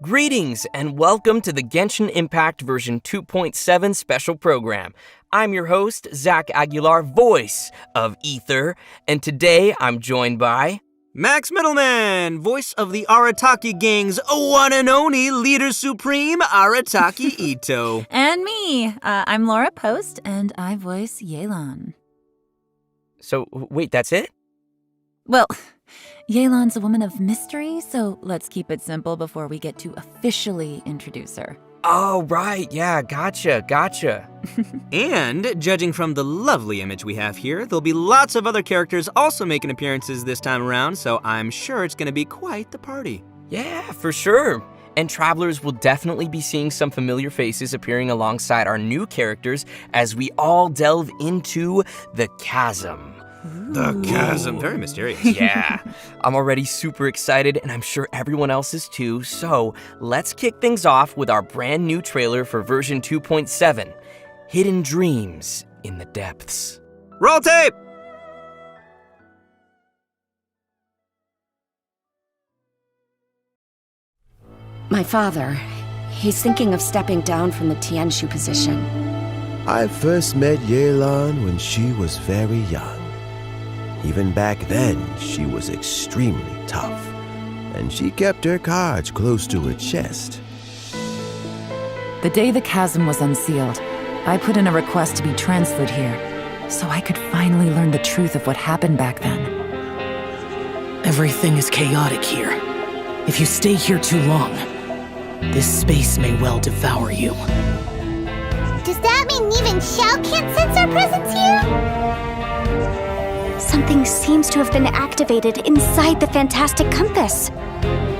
Greetings and welcome to the Genshin Impact version 2.7 special program. I'm your host, Zach Aguilar, voice of Ether, and today I'm joined by... Max Middleman, voice of the Arataki gang's one and only leader supreme, Arataki Ito. And me, I'm Laura Post, and I voice Yelan. So, wait, that's it? Well, Yelan's a woman of mystery, so let's keep it simple before we get to officially introduce her. Oh, right, yeah, gotcha. And, judging from the lovely image we have here, there'll be lots of other characters also making appearances this time around, so I'm sure it's gonna be quite the party. Yeah, for sure. And travelers will definitely be seeing some familiar faces appearing alongside our new characters as we all delve into the chasm. The chasm, very mysterious. Yeah, I'm already super excited and I'm sure everyone else is too, so let's kick things off with our brand new trailer for version 2.7, Hidden Dreams in the Depths. Roll tape! My father, he's thinking of stepping down from the Tianshu position. I first met Yelan when she was very young. Even back then, she was extremely tough, and she kept her cards close to her chest. The day the chasm was unsealed, I put in a request to be transferred here, so I could finally learn the truth of what happened back then. Everything is chaotic here. If you stay here too long, this space may well devour you. Does that mean even Xiao can't sense our presence here? Something seems to have been activated inside the Fantastic Compass.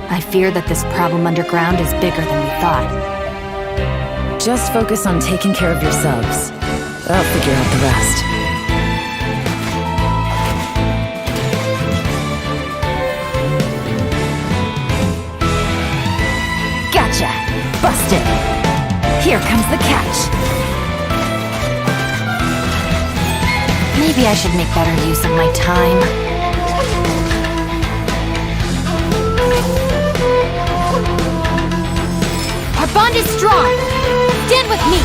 I fear that this problem underground is bigger than we thought. Just focus on taking care of yourselves. I'll figure out the rest. Gotcha! Busted! Here comes the catch! Maybe I should make better use of my time. Our bond is strong. Stand with me.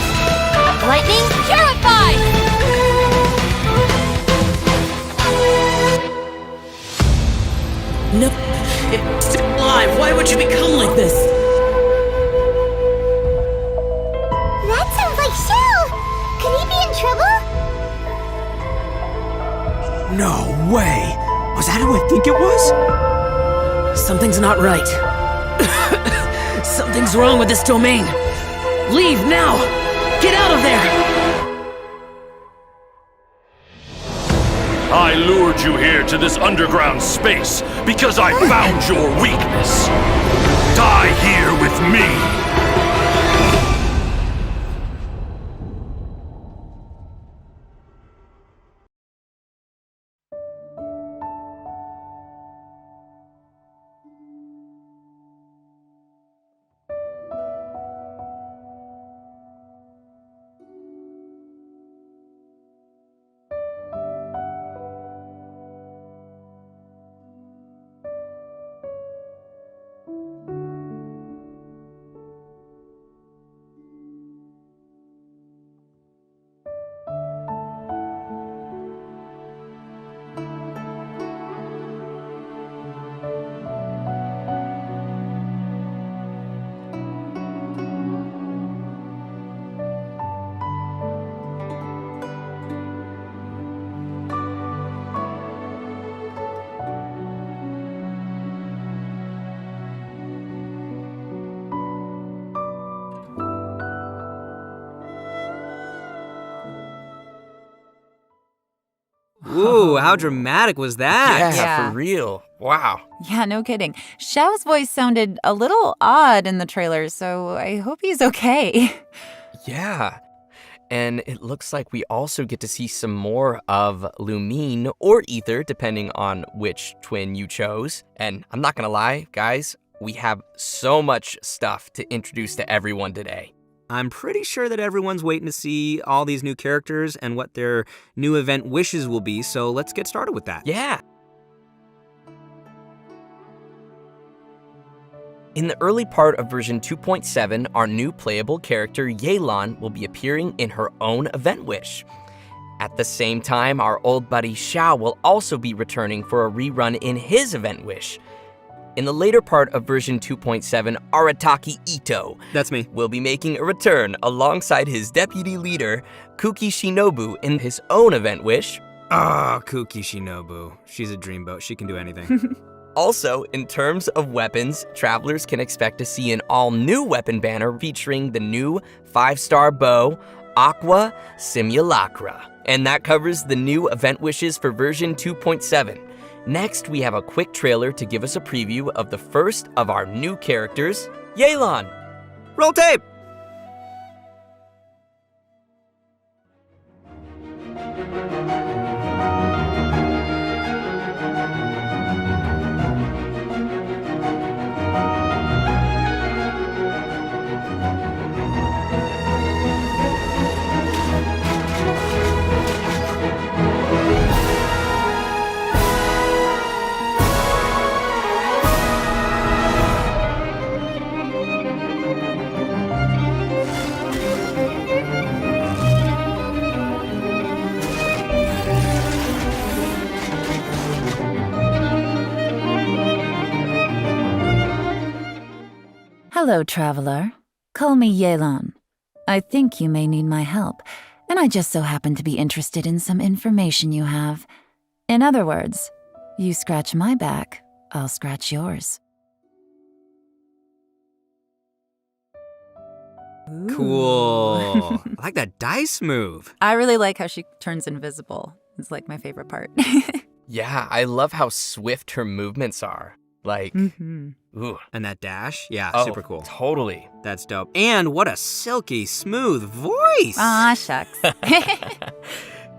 Lightning purified! No, it's still alive. Why would you become like this? That sounds like Xiao. Could he be in trouble? No way! Was that who I think it was? Something's not right. Something's wrong with this domain. Leave now! Get out of there! I lured you here to this underground space because I found your weakness. Die here with me! Ooh, how dramatic was that? Yeah, for real. Wow. Yeah, no kidding. Xiao's voice sounded a little odd in the trailer, so I hope he's okay. Yeah. And it looks like we also get to see some more of Lumine or Ether, depending on which twin you chose. And I'm not gonna lie, guys, we have so much stuff to introduce to everyone today. I'm pretty sure that everyone's waiting to see all these new characters and what their new event wishes will be, so let's get started with that. Yeah. In the early part of version 2.7, our new playable character Yelan will be appearing in her own event wish. At the same time, our old buddy Xiao will also be returning for a rerun in his event wish. In the later part of version 2.7, Arataki Ito, That's me. will be making a return alongside his deputy leader, Kuki Shinobu, in his own event wish. Ah, Kuki Shinobu. She's a dreamboat. She can do anything. Also, in terms of weapons, travelers can expect to see an all-new weapon banner featuring the new 5-star bow, Aqua Simulacra. And that covers the new event wishes for version 2.7. Next, we have a quick trailer to give us a preview of the first of our new characters, Yelan. Roll tape! Hello, traveler. Call me Yelan. I think you may need my help, and I just so happen to be interested in some information you have. In other words, you scratch my back, I'll scratch yours. Cool. I like that dice move. I really like how she turns invisible. It's like my favorite part. Yeah, I love how swift her movements are. Like, ooh. And that dash? Yeah, Oh, super cool. Totally. That's dope. And what a silky smooth voice. Aw, shucks.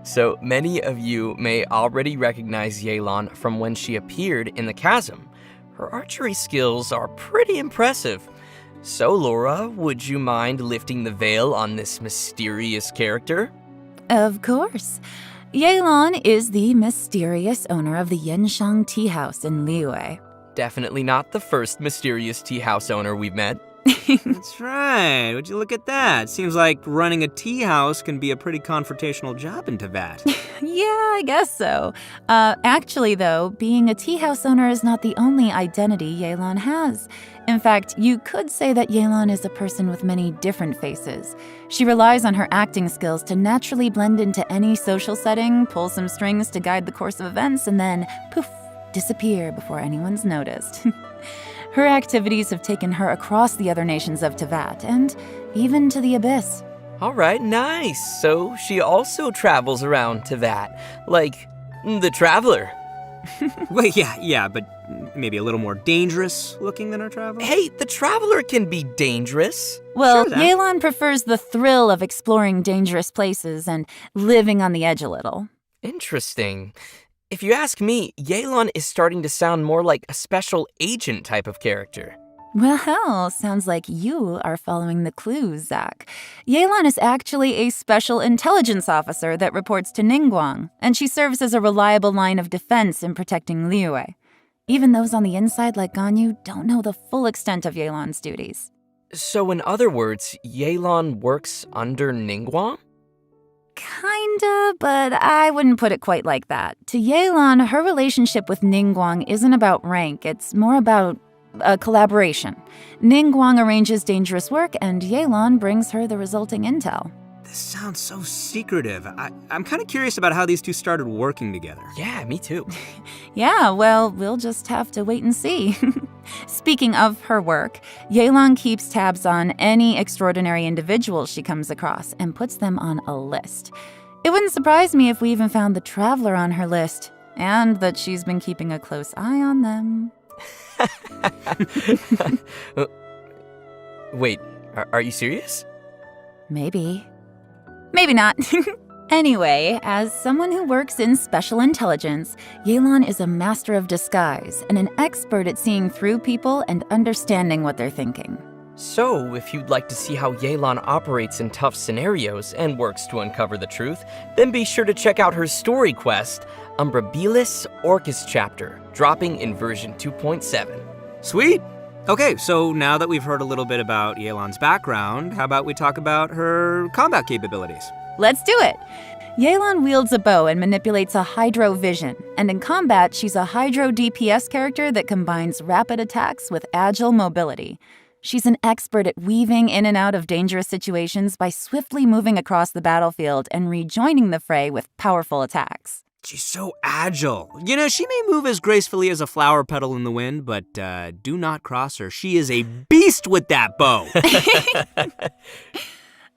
So many of you may already recognize Yelan from when she appeared in the chasm. Her archery skills are pretty impressive. So Laura, would you mind lifting the veil on this mysterious character? Of course. Yelan is the mysterious owner of the Yenshang Tea House in Liyue. Definitely not the first mysterious tea house owner we've met. That's right. Would you look at that? Seems like running a tea house can be a pretty confrontational job in Teyvat. Yeah, I guess so. Actually, though, being a tea house owner is not the only identity Yelan has. In fact, you could say that Yelan is a person with many different faces. She relies on her acting skills to naturally blend into any social setting, pull some strings to guide the course of events, and then, poof, disappear before anyone's noticed. Her activities have taken her across the other nations of Teyvat, and even to the Abyss. All right, nice. So she also travels around Teyvat, like the Traveler. Well, yeah, but maybe a little more dangerous looking than our traveler. Hey, the Traveler can be dangerous. Well, Sure, Zach. Yelan prefers the thrill of exploring dangerous places and living on the edge a little. Interesting. If you ask me, Yelan is starting to sound more like a special agent type of character. Well, sounds like you are following the clues, Zach. Yelan is actually a special intelligence officer that reports to Ningguang, and she serves as a reliable line of defense in protecting Liyue. Even those on the inside like Ganyu don't know the full extent of Yelan's duties. So in other words, Yelan works under Ningguang? Kinda, but I wouldn't put it quite like that. To Yelan, her relationship with Ningguang isn't about rank, it's more about a collaboration. Ningguang arranges dangerous work, and Yelan brings her the resulting intel. This sounds so secretive. I'm kind of curious about how these two started working together. Yeah, me too. Yeah, well, we'll just have to wait and see. Speaking of her work, Yelan keeps tabs on any extraordinary individuals she comes across and puts them on a list. It wouldn't surprise me if we even found the Traveler on her list, and that she's been keeping a close eye on them. Wait, are you serious? Maybe. Maybe not. Anyway, as someone who works in special intelligence, Yelan is a master of disguise and an expert at seeing through people and understanding what they're thinking. So, if you'd like to see how Yelan operates in tough scenarios and works to uncover the truth, then be sure to check out her story quest, Umbrabilis Orcus Chapter, dropping in version 2.7. Sweet. Okay, so now that we've heard a little bit about Yelan's background, how about we talk about her combat capabilities? Let's do it! Yelan wields a bow and manipulates a Hydro Vision, and in combat, she's a Hydro DPS character that combines rapid attacks with agile mobility. She's an expert at weaving in and out of dangerous situations by swiftly moving across the battlefield and rejoining the fray with powerful attacks. She's so agile. You know, she may move as gracefully as a flower petal in the wind, but do not cross her. She is a beast with that bow.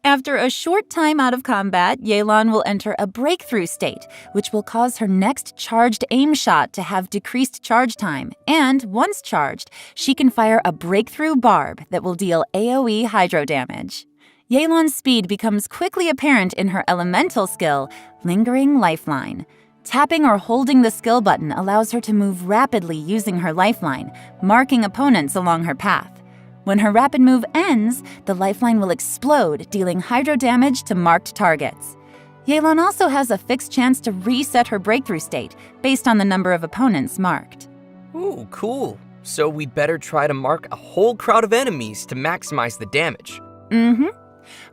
After a short time out of combat, Yelan will enter a breakthrough state, which will cause her next charged aim shot to have decreased charge time. And once charged, she can fire a breakthrough barb that will deal AoE hydro damage. Yelan's speed becomes quickly apparent in her elemental skill, Lingering Lifeline. Tapping or holding the skill button allows her to move rapidly using her lifeline, marking opponents along her path. When her rapid move ends, the lifeline will explode, dealing hydro damage to marked targets. Yelan also has a fixed chance to reset her breakthrough state, based on the number of opponents marked. Ooh, cool. So we better try to mark a whole crowd of enemies to maximize the damage.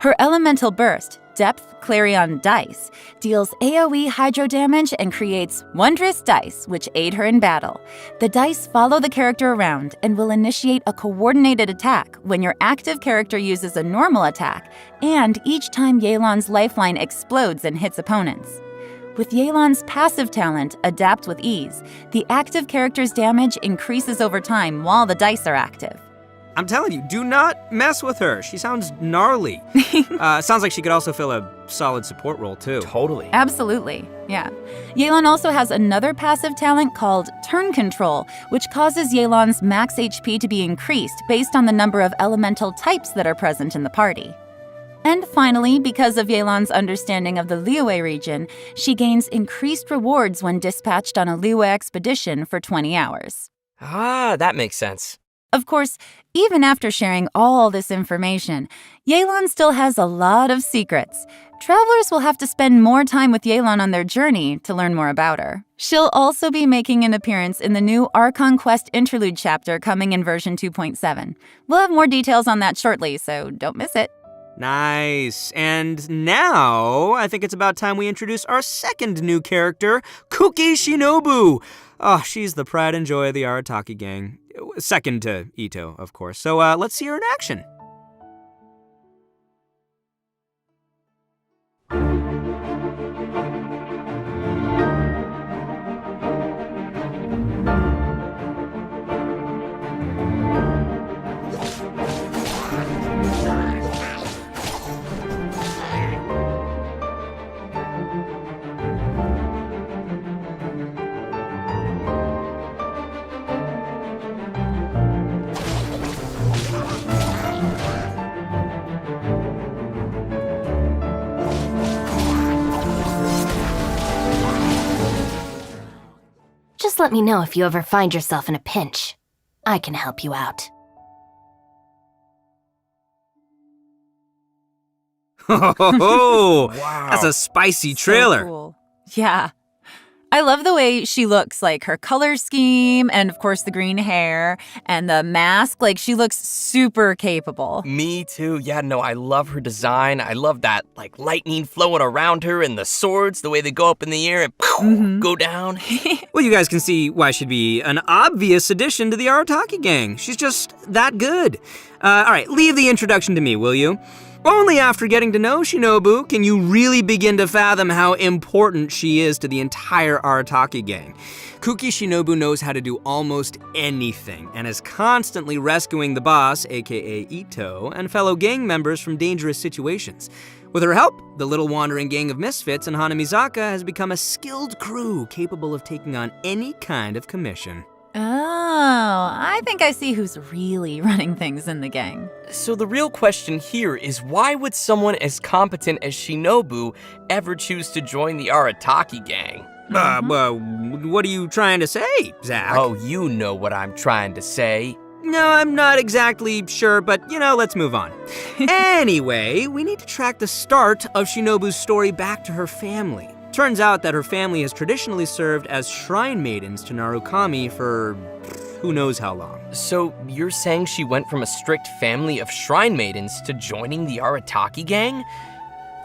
Her elemental burst, Depth Clarion Dice, deals AoE hydro damage and creates wondrous dice, which aid her in battle. The dice follow the character around and will initiate a coordinated attack when your active character uses a normal attack, and each time Yelan's lifeline explodes and hits opponents. With Yelan's passive talent, Adapt with Ease, the active character's damage increases over time while the dice are active. I'm telling you, do not mess with her. She sounds gnarly. Sounds like she could also fill a solid support role, too. Totally. Absolutely, yeah. Yelan also has another passive talent called Turn Control, which causes Yelan's max HP to be increased based on the number of elemental types that are present in the party. And finally, because of Yelan's understanding of the Liyue region, she gains increased rewards when dispatched on a Liyue expedition for 20 hours. Ah, that makes sense. Of course, even after sharing all this information, Yelan still has a lot of secrets. Travelers will have to spend more time with Yelan on their journey to learn more about her. She'll also be making an appearance in the new Archon Quest Interlude chapter coming in version 2.7. We'll have more details on that shortly, so don't miss it. Nice. And now, I think it's about time we introduce our second new character, Kuki Shinobu. Oh, she's the pride and joy of the Arataki gang. Second to Ito, of course. So let's see her in action. Just let me know if you ever find yourself in a pinch. I can help you out. Oh, Wow. That's a spicy trailer. So cool. Yeah. I love the way she looks, like her color scheme and, of course, the green hair and the mask. Like, she looks super capable. Me too. Yeah, no, I love her design. I love that, like, lightning flowing around her and the swords, the way they go up in the air and go down. Well, you guys can see why she'd be an obvious addition to the Arataki gang. She's just that good. All right, leave the introduction to me, will you? Only after getting to know Shinobu can you really begin to fathom how important she is to the entire Arataki gang. Kuki Shinobu knows how to do almost anything and is constantly rescuing the boss, aka Ito, and fellow gang members from dangerous situations. With her help, the little wandering gang of misfits in Hanamizaka has become a skilled crew capable of taking on any kind of commission. Oh, I think I see who's really running things in the gang. So the real question here is, why would someone as competent as Shinobu ever choose to join the Arataki gang? What are you trying to say, Zach? Oh, you know what I'm trying to say. No, I'm not exactly sure, but, let's move on. Anyway, we need to track the start of Shinobu's story back to her family. Turns out that her family has traditionally served as shrine maidens to Narukami for who knows how long. So you're saying she went from a strict family of shrine maidens to joining the Arataki gang?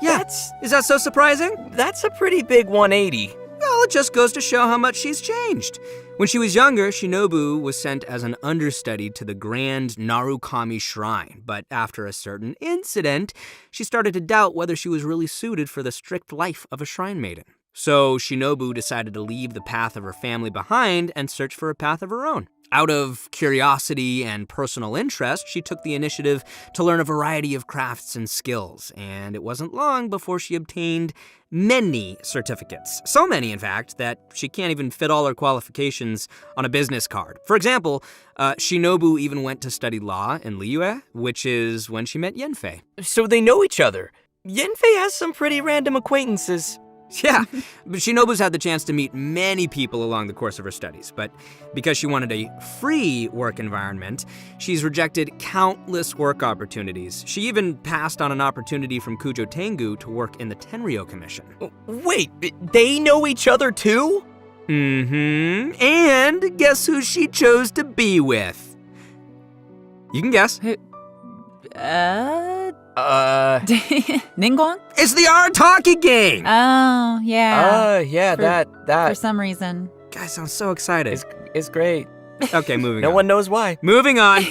Yeah, is that so surprising? That's a pretty big 180. Well, it just goes to show how much she's changed. When she was younger, Shinobu was sent as an understudy to the Grand Narukami Shrine, but after a certain incident, she started to doubt whether she was really suited for the strict life of a shrine maiden. So Shinobu decided to leave the path of her family behind and search for a path of her own. Out of curiosity and personal interest, she took the initiative to learn a variety of crafts and skills, and it wasn't long before she obtained many certificates. So many, in fact, that she can't even fit all her qualifications on a business card. For example, Shinobu even went to study law in Liyue, which is when she met Yanfei. So they know each other. Yanfei has some pretty random acquaintances. Yeah, but Shinobu's had the chance to meet many people along the course of her studies, but because she wanted a free work environment, she's rejected countless work opportunities. She even passed on an opportunity from Kujo Tengu to work in the Tenryou Commission. Wait, they know each other too? Mm-hmm. And guess who she chose to be with? You can guess. Ningguang? It's the Arataki gang! Oh, yeah. Yeah, that. For some reason. Guys, sound so excited. It's great. Okay, moving on. No one knows why. Moving on.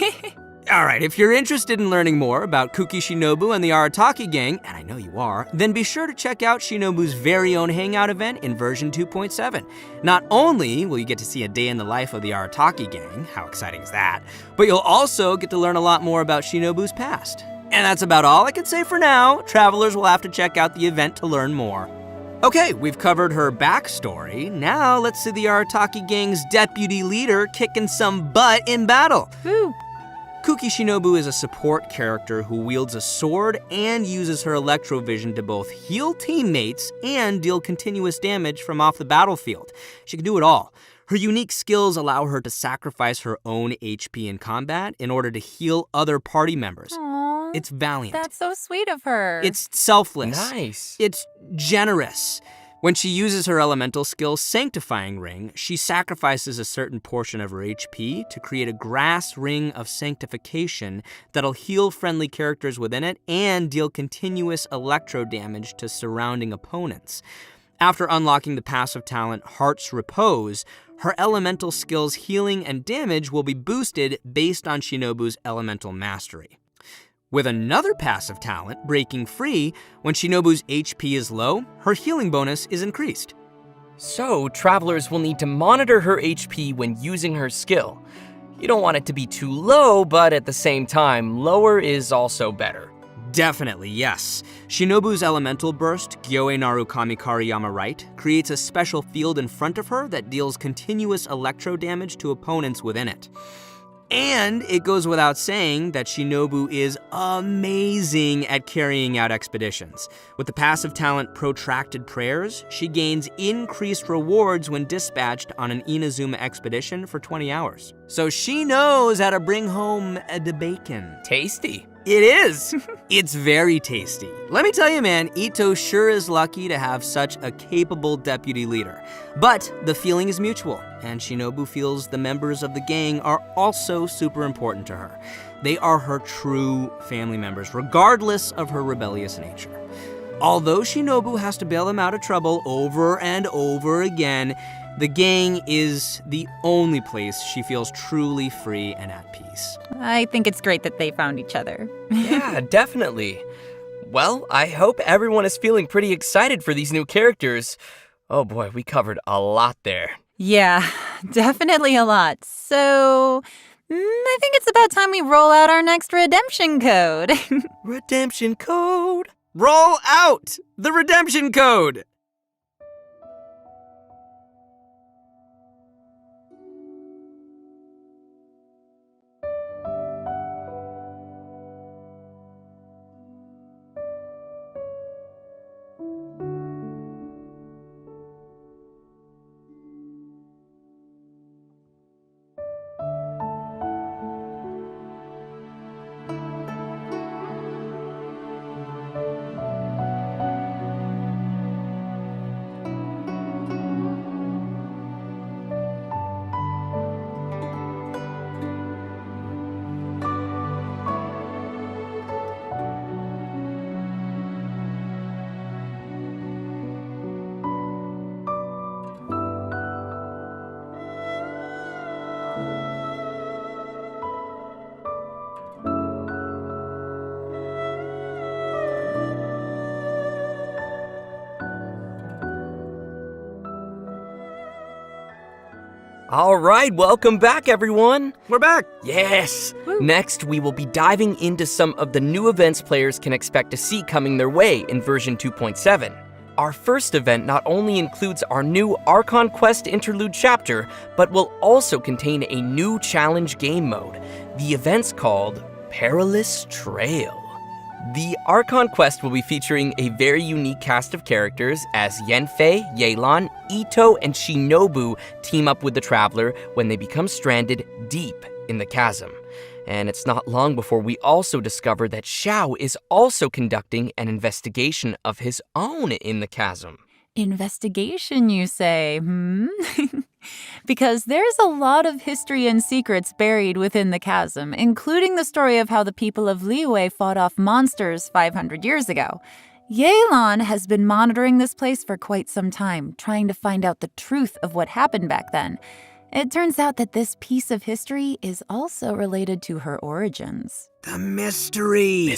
All right, if you're interested in learning more about Kuki Shinobu and the Arataki gang, and I know you are, then be sure to check out Shinobu's very own hangout event in version 2.7. Not only will you get to see a day in the life of the Arataki gang, how exciting is that, but you'll also get to learn a lot more about Shinobu's past. And that's about all I can say for now. Travelers will have to check out the event to learn more. Okay, we've covered her backstory. Now let's see the Arataki gang's deputy leader kicking some butt in battle. Woo. Kuki Shinobu is a support character who wields a sword and uses her electrovision to both heal teammates and deal continuous damage from off the battlefield. She can do it all. Her unique skills allow her to sacrifice her own HP in combat in order to heal other party members. Aww, it's valiant. That's so sweet of her. It's selfless. Nice. It's generous. When she uses her elemental skill, Sanctifying Ring, she sacrifices a certain portion of her HP to create a grass ring of sanctification that'll heal friendly characters within it and deal continuous electro damage to surrounding opponents. After unlocking the passive talent Heart's Repose, her elemental skills healing and damage will be boosted based on Shinobu's elemental mastery. With another passive talent, Breaking Free, when Shinobu's HP is low, her healing bonus is increased. So, travelers will need to monitor her HP when using her skill. You don't want it to be too low, but at the same time, lower is also better. Definitely, yes. Shinobu's elemental burst, Gyoe Narukami Kariyama Right, creates a special field in front of her that deals continuous electro damage to opponents within it. And it goes without saying that Shinobu is amazing at carrying out expeditions. With the passive talent Protracted Prayers, she gains increased rewards when dispatched on an Inazuma expedition for 20 hours. So she knows how to bring home the bacon. Tasty. It is. It's very tasty. Let me tell you, man, Ito sure is lucky to have such a capable deputy leader. But the feeling is mutual, and Shinobu feels the members of the gang are also super important to her. They are her true family members, regardless of her rebellious nature. Although Shinobu has to bail them out of trouble over and over again, the gang is the only place she feels truly free and at peace. I think it's great that they found each other. Yeah, definitely. Well, I hope everyone is feeling pretty excited for these new characters. Oh boy, we covered a lot there. Yeah, definitely a lot. So, I think it's about time we roll out our next redemption code. Redemption code. Roll out the redemption code! All right, welcome back, everyone. We're back. Yes. Next, we will be diving into some of the new events players can expect to see coming their way in version 2.7. Our first event not only includes our new Archon Quest interlude chapter, but will also contain a new challenge game mode. The event's called Perilous Trail. The Archon Quest will be featuring a very unique cast of characters as Yanfei, Yelan, Ito, and Shinobu team up with the Traveler when they become stranded deep in the chasm. And it's not long before we also discover that Xiao is also conducting an investigation of his own in the chasm. Investigation, you say, Because there's a lot of history and secrets buried within the chasm, including the story of how the people of Liyue fought off monsters 500 years ago. Yelan has been monitoring this place for quite some time, trying to find out the truth of what happened back then. It turns out that this piece of history is also related to her origins. The mystery.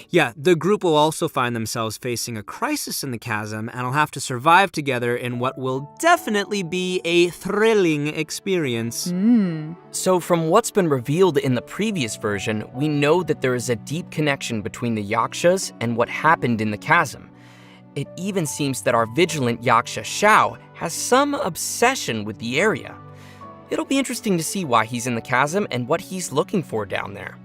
Yeah, the group will also find themselves facing a crisis in the chasm and will have to survive together in what will definitely be a thrilling experience. So from what's been revealed in the previous version, we know that there is a deep connection between the Yakshas and what happened in the chasm. It even seems that our vigilant Yaksha Xiao has some obsession with the area. It'll be interesting to see why he's in the chasm and what he's looking for down there.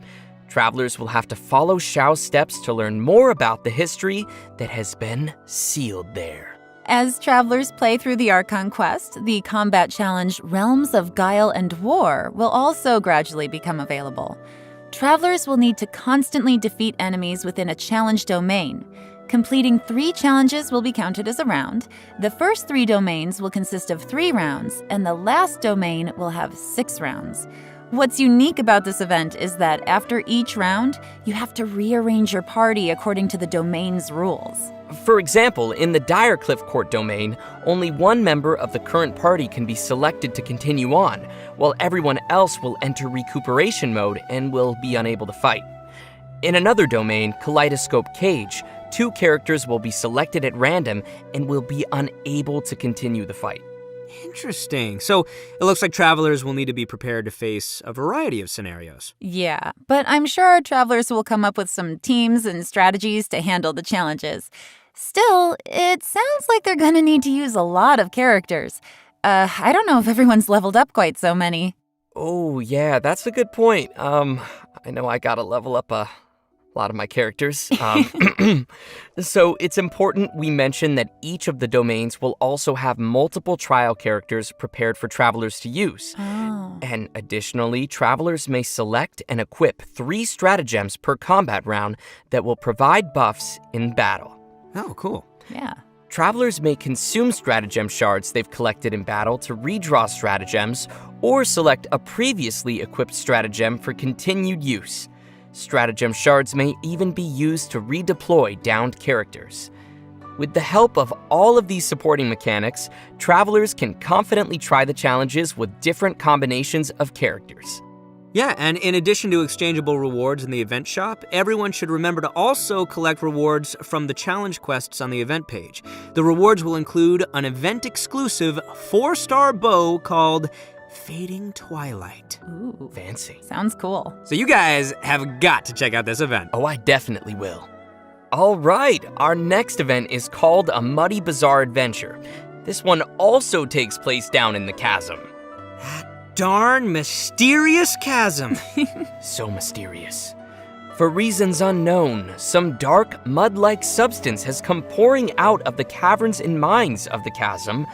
Travelers will have to follow Xiao's steps to learn more about the history that has been sealed there. As travelers play through the Archon Quest, the combat challenge Realms of Guile and War will also gradually become available. Travelers will need to constantly defeat enemies within a challenge domain. Completing 3 challenges will be counted as a round. The first 3 domains will consist of 3 rounds, and the last domain will have 6 rounds. What's unique about this event is that after each round, you have to rearrange your party according to the domain's rules. For example, in the Direcliff Court domain, only one member of the current party can be selected to continue on, while everyone else will enter recuperation mode and will be unable to fight. In another domain, Kaleidoscope Cage, 2 characters will be selected at random and will be unable to continue the fight. Interesting. So it looks like travelers will need to be prepared to face a variety of scenarios. Yeah, but I'm sure our travelers will come up with some teams and strategies to handle the challenges. Still, it sounds like they're gonna need to use a lot of characters. I don't know if everyone's leveled up quite so many. Oh, yeah, that's a good point. I know I gotta level up a lot of my characters. So it's important we mention that each of the domains will also have multiple trial characters prepared for travelers to use. Oh. And additionally, travelers may select and equip 3 stratagems per combat round that will provide buffs in battle. Oh, cool. Yeah. Travelers may consume stratagem shards they've collected in battle to redraw stratagems, or select a previously equipped stratagem for continued use. Stratagem shards may even be used to redeploy downed characters. With the help of all of these supporting mechanics, travelers can confidently try the challenges with different combinations of characters. Yeah, and in addition to exchangeable rewards in the event shop, everyone should remember to also collect rewards from the challenge quests on the event page. The rewards will include an event-exclusive 4-star bow called Fading Twilight. Ooh, Fancy. sounds cool. So you guys have got to check out this event. Oh, I definitely will. All right, our next event is called A Muddy Bazaar Adventure. This one also takes place down in the chasm. Darn mysterious chasm. So mysterious. For reasons unknown, some dark, mud-like substance has come pouring out of the caverns and mines of the chasm,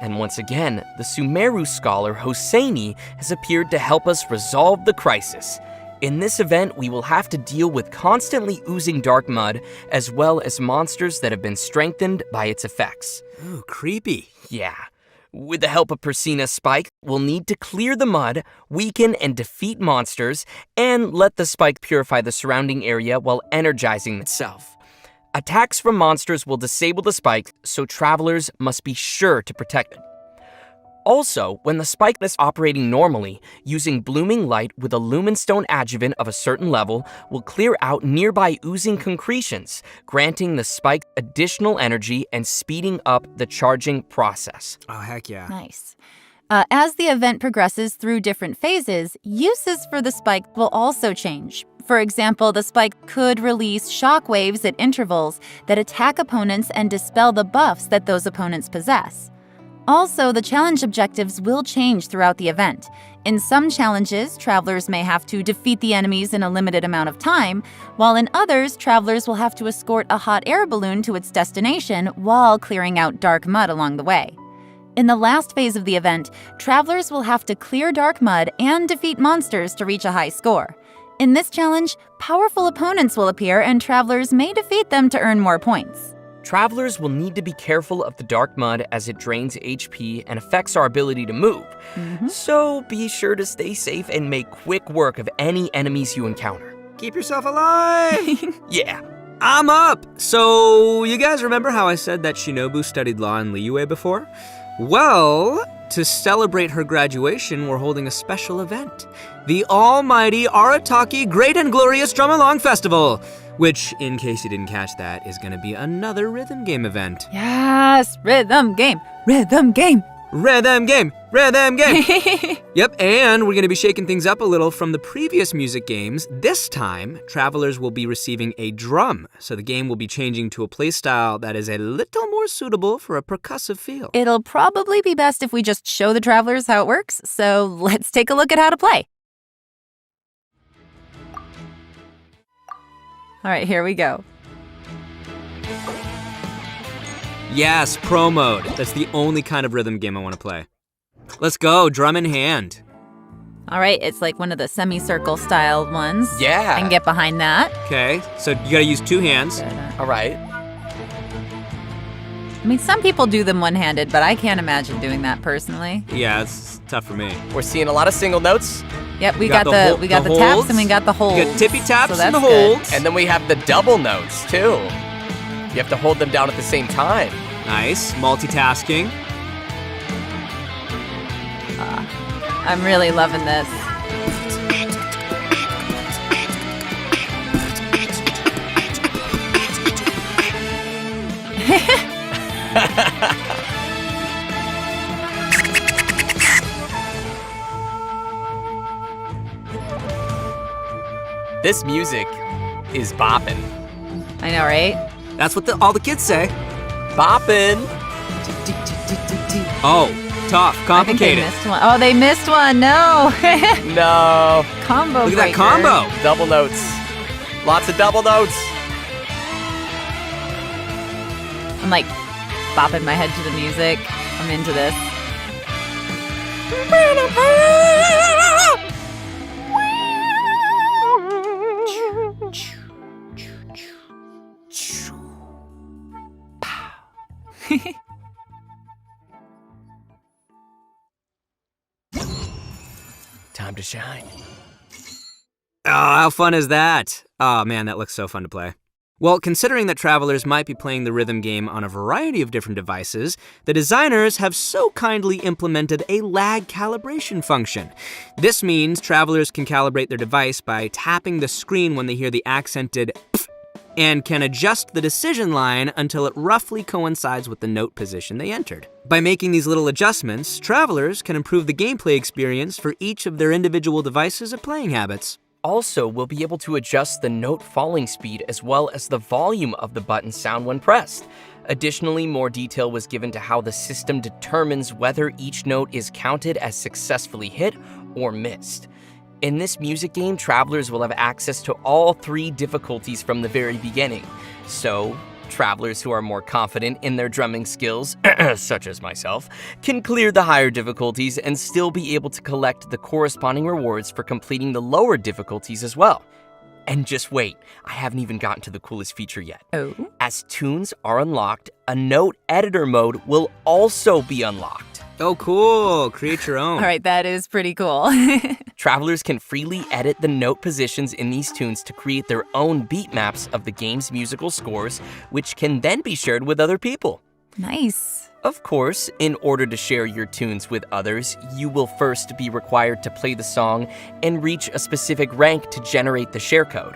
and once again, the Sumeru scholar Hosseini has appeared to help us resolve the crisis. In this event, we will have to deal with constantly oozing dark mud, as well as monsters that have been strengthened by its effects. Ooh, creepy. Yeah. With the help of Persina's spike, we'll need to clear the mud, weaken and defeat monsters, and let the spike purify the surrounding area while energizing itself. Attacks from monsters will disable the spike, so travelers must be sure to protect it. Also, when the spike is operating normally, using blooming light with a lumenstone adjuvant of a certain level will clear out nearby oozing concretions, granting the spike additional energy and speeding up the charging process. Oh, heck yeah. Nice. As the event progresses through different phases, uses for the spike will also change. For example, the spike could release shockwaves at intervals that attack opponents and dispel the buffs that those opponents possess. Also, the challenge objectives will change throughout the event. In some challenges, travelers may have to defeat the enemies in a limited amount of time, while in others, travelers will have to escort a hot air balloon to its destination while clearing out dark mud along the way. In the last phase of the event, travelers will have to clear dark mud and defeat monsters to reach a high score. In this challenge, powerful opponents will appear and travelers may defeat them to earn more points. Travelers will need to be careful of the dark mud as it drains HP and affects our ability to move. So be sure to stay safe and make quick work of any enemies you encounter. Keep yourself alive! Yeah. I'm up! So, you guys remember how I said that Shinobu studied law in Liyue before? Well, to celebrate her graduation, we're holding a special event. The almighty Arataki Great and Glorious Drum Along Festival, which, in case you didn't catch that, is gonna be another rhythm game event. Yes, rhythm game, rhythm game. Rhythm game, rhythm game! Yep, and we're gonna be shaking things up a little from the previous music games. This time, travelers will be receiving a drum, so the game will be changing to a playstyle that is a little more suitable for a percussive feel. It'll probably be best if we just show the travelers how it works, so let's take a look at how to play. All right, here we go. Yes, pro mode. That's the only kind of rhythm game I want to play. Let's go, drum in hand. All right, it's like one of the semicircle style ones. Yeah. I can get behind that. Okay, so you gotta use two hands. All right. I mean, some people do them one-handed, but I can't imagine doing that personally. Yeah, it's tough for me. We're seeing a lot of single notes. Yep, we got the taps holds. and we got the holds. You got tippy taps so and the that's good. holds. And then we have the double notes, too. You have to hold them down at the same time. Nice, multitasking. I'm really loving this. This music is bopping. I know, right? That's what all the kids say. Bopping. Oh, tough, I think complicated. they missed one. Oh, they missed one. No. No. Combo Look at that breaker. combo. Double notes. Lots of double notes. I'm like bopping my head to the music. I'm into this. Time to shine. Oh, how fun is that? Oh man, that looks so fun to play. Well, considering that travelers might be playing the rhythm game on a variety of different devices, the designers have so kindly implemented a lag calibration function. This means travelers can calibrate their device by tapping the screen when they hear the accented pf, and can adjust the decision line until it roughly coincides with the note position they entered. By making these little adjustments, travelers can improve the gameplay experience for each of their individual devices and playing habits. Also, we'll be able to adjust the note falling speed as well as the volume of the button sound when pressed. Additionally, more detail was given to how the system determines whether each note is counted as successfully hit or missed. In this music game, travelers will have access to all 3 difficulties from the very beginning. So, travelers who are more confident in their drumming skills, such as myself, can clear the higher difficulties and still be able to collect the corresponding rewards for completing the lower difficulties as well. And just wait, I haven't even gotten to the coolest feature yet. Oh. As tunes are unlocked, a note editor mode will also be unlocked. Oh, cool. Create your own. All right, that is pretty cool. Travelers can freely edit the note positions in these tunes to create their own beat maps of the game's musical scores, which can then be shared with other people. Nice. Of course, in order to share your tunes with others, you will first be required to play the song and reach a specific rank to generate the share code.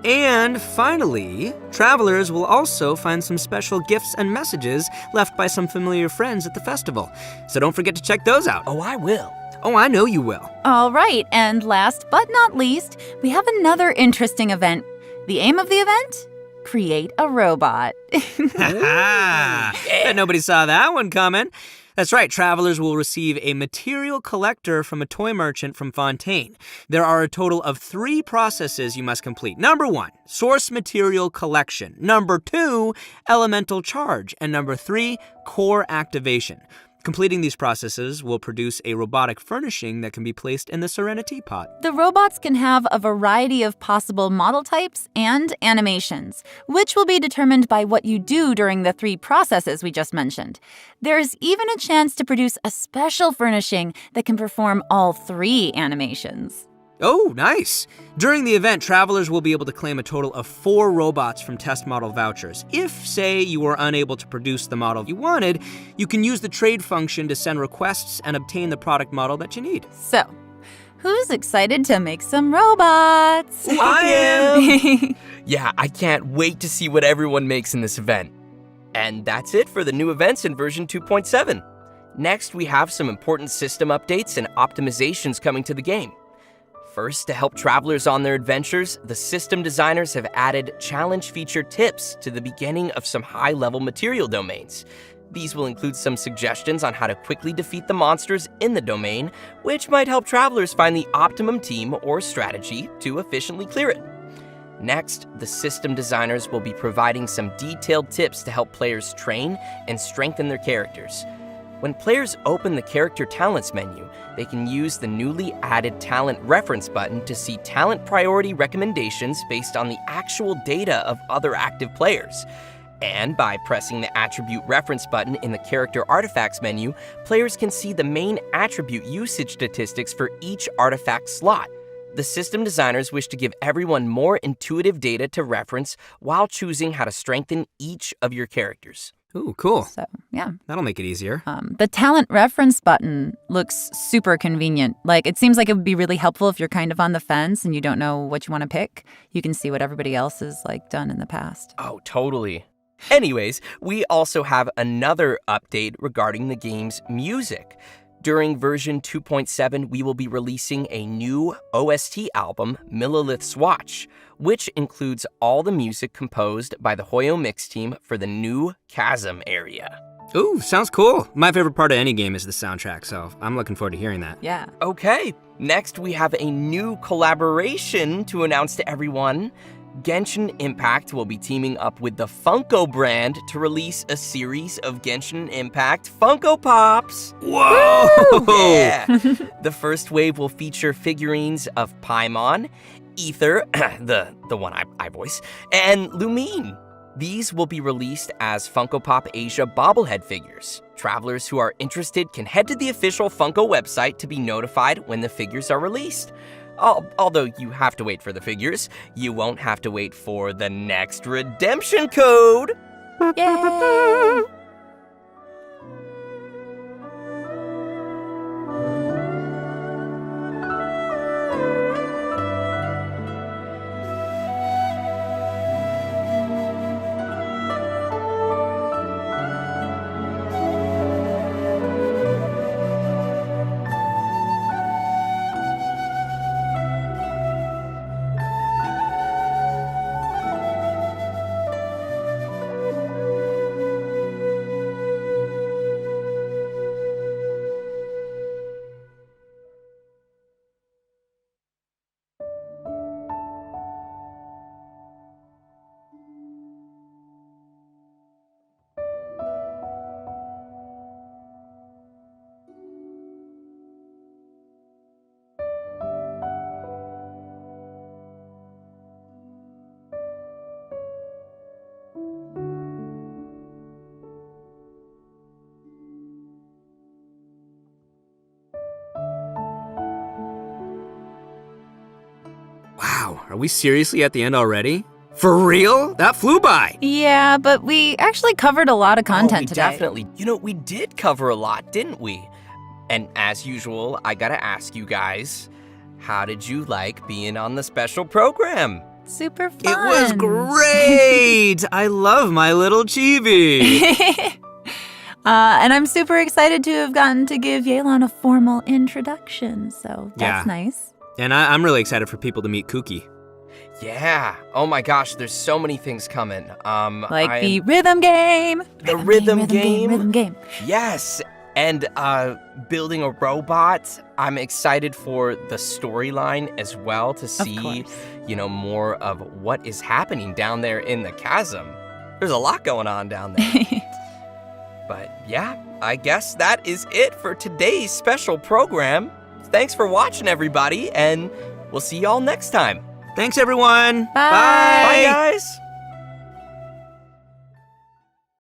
And finally, travelers will also find some special gifts and messages left by some familiar friends at the festival. So don't forget to check those out. Oh, I will. Oh, I know you will. All right, and last but not least, we have another interesting event. The aim of the event? Create a robot. Bet nobody saw that one coming. That's right, travelers will receive a material collector from a toy merchant from Fontaine. There are a total of 3 processes you must complete. Number 1, source material collection. Number 2, elemental charge. And number 3, core activation. Completing these processes will produce a robotic furnishing that can be placed in the Serenity pot. The robots can have a variety of possible model types and animations, which will be determined by what you do during the 3 processes we just mentioned. There's even a chance to produce a special furnishing that can perform all 3 animations. Oh, nice. During the event, travelers will be able to claim a total of 4 robots from test model vouchers. If, say, you were unable to produce the model you wanted, you can use the trade function to send requests and obtain the product model that you need. So, who's excited to make some robots? I am! Yeah, I can't wait to see what everyone makes in this event. And that's it for the new events in version 2.7. Next, we have some important system updates and optimizations coming to the game. First, to help travelers on their adventures, the system designers have added challenge feature tips to the beginning of some high-level material domains. These will include some suggestions on how to quickly defeat the monsters in the domain, which might help travelers find the optimum team or strategy to efficiently clear it. Next, the system designers will be providing some detailed tips to help players train and strengthen their characters. When players open the Character Talents menu, they can use the newly added Talent Reference button to see talent priority recommendations based on the actual data of other active players. And by pressing the Attribute Reference button in the Character Artifacts menu, players can see the main attribute usage statistics for each artifact slot. The system designers wish to give everyone more intuitive data to reference while choosing how to strengthen each of your characters. Ooh, cool. So, yeah. That'll make it easier. The talent reference button looks super convenient. Like, it seems like it would be really helpful if you're kind of on the fence and you don't know what you want to pick. You can see what everybody else has, done in the past. Oh, totally. Anyways, we also have another update regarding the game's music. During version 2.7, we will be releasing a new OST album, Millilith's Watch, which includes all the music composed by the Hoyo Mix team for the new Chasm area. Ooh, sounds cool. My favorite part of any game is the soundtrack, so I'm looking forward to hearing that. Yeah. Okay, next we have a new collaboration to announce to everyone. Genshin Impact will be teaming up with the Funko brand to release a series of Genshin Impact Funko Pops. Whoa! Yeah. The first wave will feature figurines of Paimon, Ether, the one I voice, and Lumine. These will be released as Funko Pop Asia bobblehead figures. Travelers who are interested can head to the official Funko website to be notified when the figures are released. Although you have to wait for the figures, you won't have to wait for the next redemption code. Yay! Wow, are we seriously at the end already? For real? That flew by. Yeah, but we actually covered a lot of content today. Definitely. We did cover a lot, didn't we? And as usual, I gotta ask you guys, how did you like being on the special program? Super fun. It was great! I love my little chibi. And I'm super excited to have gotten to give Yelan a formal introduction, so that's nice. And I'm really excited for people to meet Kuki. Yeah. Oh my gosh, there's so many things coming. The rhythm game. The rhythm game. Rhythm game. Yes. And building a robot. I'm excited for the storyline as well to see, more of what is happening down there in the chasm. There's a lot going on down there. But yeah, I guess that is it for today's special program. Thanks for watching, everybody, and we'll see y'all next time. Thanks, everyone. Bye. Bye, guys.